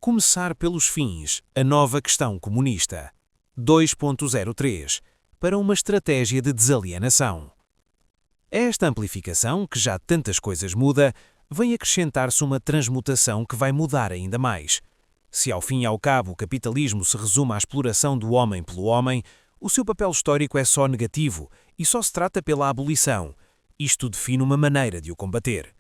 Começar pelos fins, a nova questão comunista. 2.03 para uma estratégia de desalienação. A esta amplificação, que já tantas coisas muda, vem acrescentar-se uma transmutação que vai mudar ainda mais. Se ao fim e ao cabo o capitalismo se resume à exploração do homem pelo homem, o seu papel histórico é só negativo e só se trata pela abolição. Isto define uma maneira de o combater.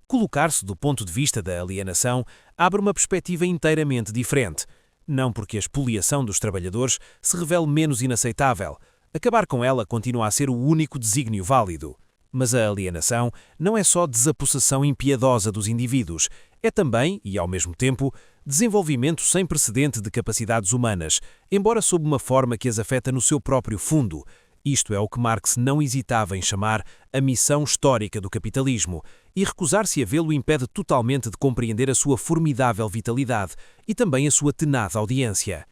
Colocar-se do ponto de vista da alienação abre uma perspectiva inteiramente diferente. Não porque a expoliação dos trabalhadores se revele menos inaceitável. Acabar com ela continua a ser o único desígnio válido. Mas a alienação não é só desapossessão impiedosa dos indivíduos. É também, e ao mesmo tempo, desenvolvimento sem precedente de capacidades humanas, embora sob uma forma que as afeta no seu próprio fundo. Isto é o que Marx não hesitava em chamar a missão histórica do capitalismo, e recusar-se a vê-lo impede totalmente de compreender a sua formidável vitalidade e também a sua tenaz audiência.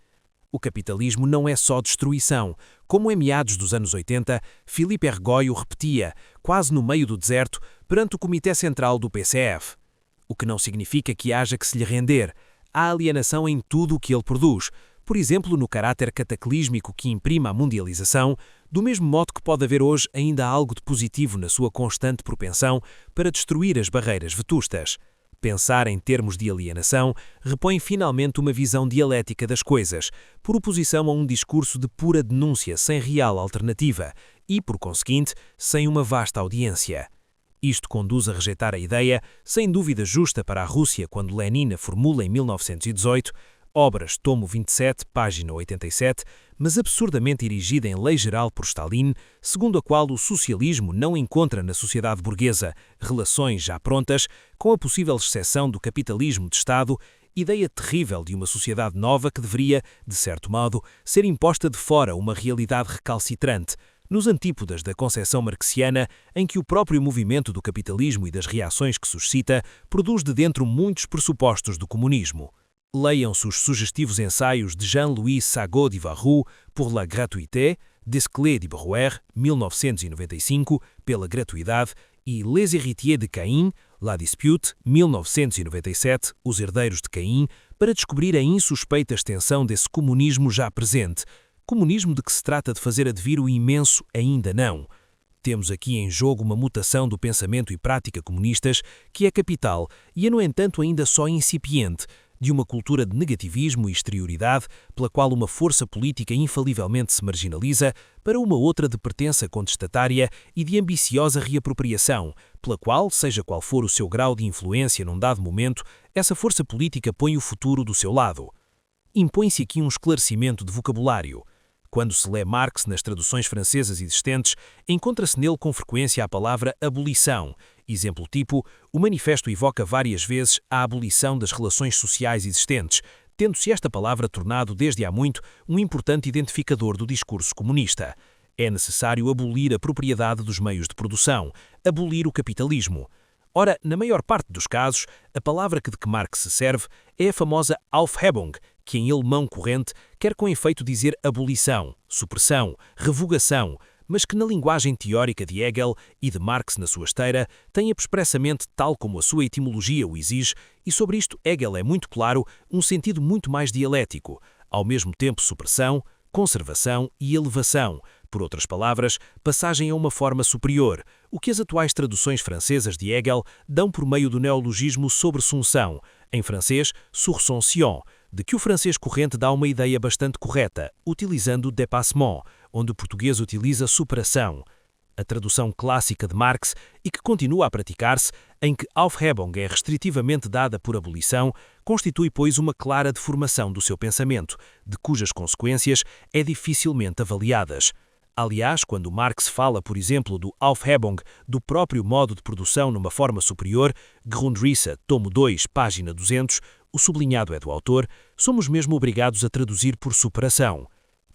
O capitalismo não é só destruição, como em meados dos anos 80, Filipe Ergoy o repetia, quase no meio do deserto, perante o Comitê Central do PCF. O que não significa que haja que se lhe render. Há alienação em tudo o que ele produz, por exemplo, no caráter cataclísmico que imprime a mundialização, do mesmo modo que pode haver hoje ainda algo de positivo na sua constante propensão para destruir as barreiras vetustas. Pensar em termos de alienação repõe finalmente uma visão dialética das coisas, por oposição a um discurso de pura denúncia sem real alternativa e, por conseguinte, sem uma vasta audiência. Isto conduz a rejeitar a ideia, sem dúvida justa para a Rússia quando Lenin a formula em 1918, Obras, tomo 27, página 87, mas absurdamente erigida em lei geral por Stalin, segundo a qual o socialismo não encontra na sociedade burguesa relações já prontas, com a possível exceção do capitalismo de Estado, ideia terrível de uma sociedade nova que deveria, de certo modo, ser imposta de fora uma realidade recalcitrante, nos antípodas da concepção marxiana, em que o próprio movimento do capitalismo e das reações que suscita produz de dentro muitos pressupostos do comunismo. Leiam-se os sugestivos ensaios de Jean-Louis Sagot de Varroux, Pour la gratuité, Desclée de Brouwer, 1995, pela gratuidade, e Les héritiers de Caïn, La dispute, 1997, Os herdeiros de Caim, para descobrir a insuspeita extensão desse comunismo já presente, comunismo de que se trata de fazer advir o imenso ainda não. Temos aqui em jogo uma mutação do pensamento e prática comunistas que é capital e é, no entanto, ainda só incipiente, de uma cultura de negativismo e exterioridade pela qual uma força política infalivelmente se marginaliza para uma outra de pertença contestatária e de ambiciosa reapropriação, pela qual, seja qual for o seu grau de influência num dado momento, essa força política põe o futuro do seu lado. Impõe-se aqui um esclarecimento de vocabulário. Quando se lê Marx nas traduções francesas existentes, encontra-se nele com frequência a palavra abolição. Exemplo tipo, o manifesto evoca várias vezes a abolição das relações sociais existentes, tendo-se esta palavra tornado desde há muito um importante identificador do discurso comunista. É necessário abolir a propriedade dos meios de produção, abolir o capitalismo. Ora, na maior parte dos casos, a palavra de que Marx se serve é a famosa Aufhebung, que em alemão corrente quer com efeito dizer abolição, supressão, revogação, mas que na linguagem teórica de Hegel e de Marx na sua esteira tem expressamente tal como a sua etimologia o exige, e sobre isto Hegel é muito claro, um sentido muito mais dialético, ao mesmo tempo supressão, conservação e elevação, por outras palavras, passagem a uma forma superior, o que as atuais traduções francesas de Hegel dão por meio do neologismo sobressunção, em francês sursoncion, de que o francês corrente dá uma ideia bastante correta, utilizando dépassement, onde o português utiliza superação. A tradução clássica de Marx, e que continua a praticar-se, em que Aufhebung é restritivamente dada por abolição, constitui, pois, uma clara deformação do seu pensamento, de cujas consequências é dificilmente avaliadas. Aliás, quando Marx fala, por exemplo, do Aufhebung, do próprio modo de produção numa forma superior, Grundrisse, tomo 2, página 200, o sublinhado é do autor, somos mesmo obrigados a traduzir por superação.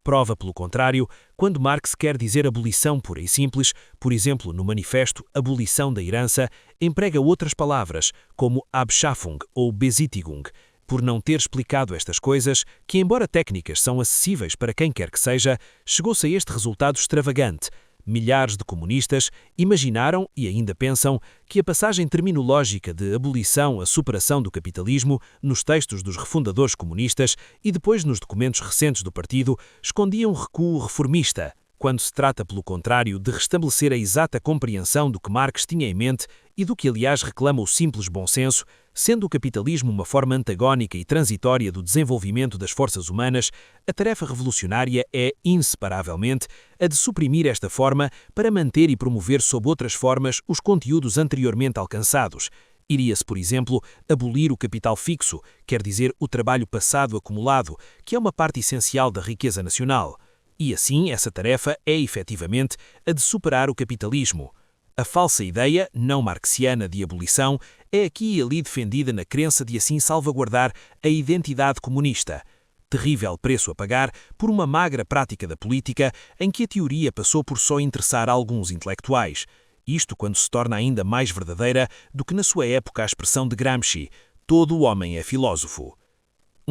Prova, pelo contrário, quando Marx quer dizer abolição pura e simples, por exemplo, no manifesto Abolição da Herança, emprega outras palavras, como Abschaffung ou Besichtigung, por não ter explicado estas coisas, que embora técnicas são acessíveis para quem quer que seja, chegou-se a este resultado extravagante. Milhares de comunistas imaginaram e ainda pensam que a passagem terminológica de abolição a superação do capitalismo nos textos dos refundadores comunistas e depois nos documentos recentes do partido escondia um recuo reformista, quando se trata, pelo contrário, de restabelecer a exata compreensão do que Marx tinha em mente e do que, aliás, reclama o simples bom senso, sendo o capitalismo uma forma antagónica e transitória do desenvolvimento das forças humanas, a tarefa revolucionária é, inseparavelmente, a de suprimir esta forma para manter e promover sob outras formas os conteúdos anteriormente alcançados. Iria-se, por exemplo, abolir o capital fixo, quer dizer, o trabalho passado acumulado, que é uma parte essencial da riqueza nacional. E assim, essa tarefa é, efetivamente, a de superar o capitalismo. A falsa ideia, não marxiana, de abolição é aqui e ali defendida na crença de assim salvaguardar a identidade comunista. Terrível preço a pagar por uma magra prática da política em que a teoria passou por só interessar alguns intelectuais. Isto quando se torna ainda mais verdadeira do que na sua época a expressão de Gramsci: todo o homem é filósofo.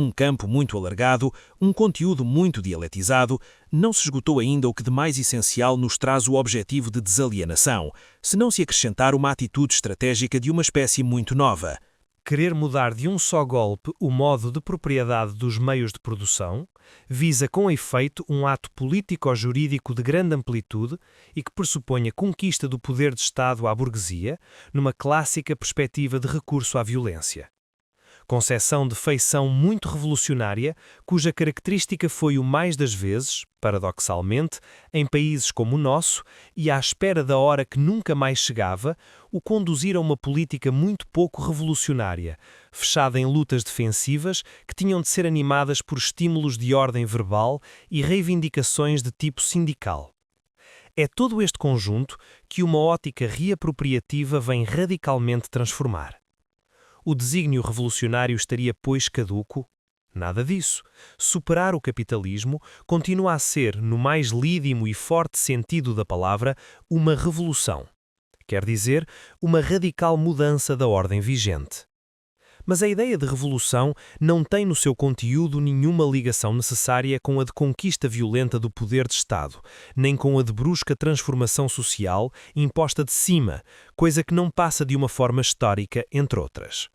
Um campo muito alargado, um conteúdo muito dialetizado, não se esgotou ainda o que de mais essencial nos traz o objetivo de desalienação, se não se acrescentar uma atitude estratégica de uma espécie muito nova. Querer mudar de um só golpe o modo de propriedade dos meios de produção visa com efeito um ato político-jurídico de grande amplitude e que pressupõe a conquista do poder de Estado à burguesia, numa clássica perspectiva de recurso à violência. Concepção de feição muito revolucionária, cuja característica foi o mais das vezes, paradoxalmente, em países como o nosso, e à espera da hora que nunca mais chegava, o conduzir a uma política muito pouco revolucionária, fechada em lutas defensivas que tinham de ser animadas por estímulos de ordem verbal e reivindicações de tipo sindical. É todo este conjunto que uma ótica reapropriativa vem radicalmente transformar. O desígnio revolucionário estaria, pois, caduco? Nada disso. Superar o capitalismo continua a ser, no mais lídimo e forte sentido da palavra, uma revolução. Quer dizer, uma radical mudança da ordem vigente. Mas a ideia de revolução não tem no seu conteúdo nenhuma ligação necessária com a de conquista violenta do poder de Estado, nem com a de brusca transformação social imposta de cima, coisa que não passa de uma forma histórica, entre outras.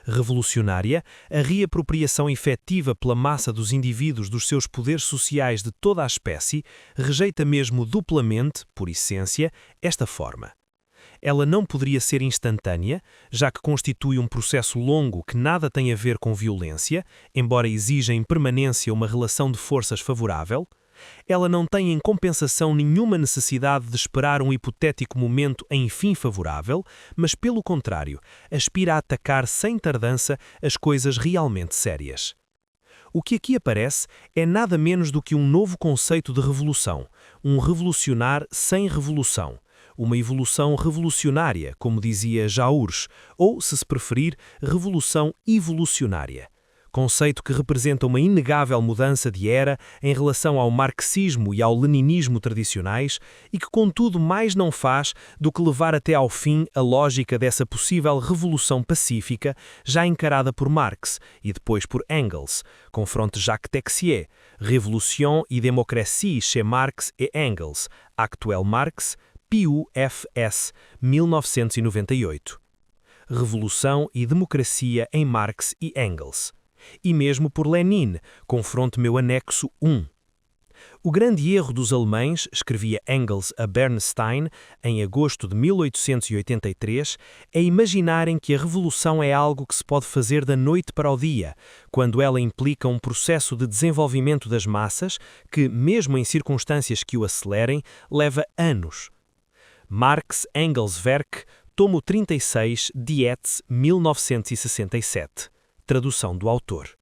Revolucionária, a reapropriação efetiva pela massa dos indivíduos dos seus poderes sociais de toda a espécie, rejeita mesmo duplamente, por essência, esta forma. Ela não poderia ser instantânea, já que constitui um processo longo que nada tem a ver com violência, embora exija em permanência uma relação de forças favorável. Ela não tem em compensação nenhuma necessidade de esperar um hipotético momento enfim favorável, mas, pelo contrário, aspira a atacar sem tardança as coisas realmente sérias. O que aqui aparece é nada menos do que um novo conceito de revolução, um revolucionar sem revolução, uma evolução revolucionária, como dizia Jaurès, ou, se se preferir, revolução evolucionária. Conceito que representa uma inegável mudança de era em relação ao marxismo e ao leninismo tradicionais e que, contudo, mais não faz do que levar até ao fim a lógica dessa possível revolução pacífica já encarada por Marx e depois por Engels, confronte Jacques Texier, Révolution et démocratie chez Marx et Engels, Actuel Marx, PUFS, 1998. Revolução e democracia em Marx e Engels. E mesmo por Lenin, confronte meu anexo 1. O grande erro dos alemães, escrevia Engels a Bernstein em agosto de 1883, é imaginarem que a revolução é algo que se pode fazer da noite para o dia, quando ela implica um processo de desenvolvimento das massas que, mesmo em circunstâncias que o acelerem, leva anos. Marx Engels Werk, tomo 36, Dietz, 1967. Tradução do autor.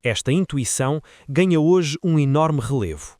Esta intuição ganha hoje um enorme relevo.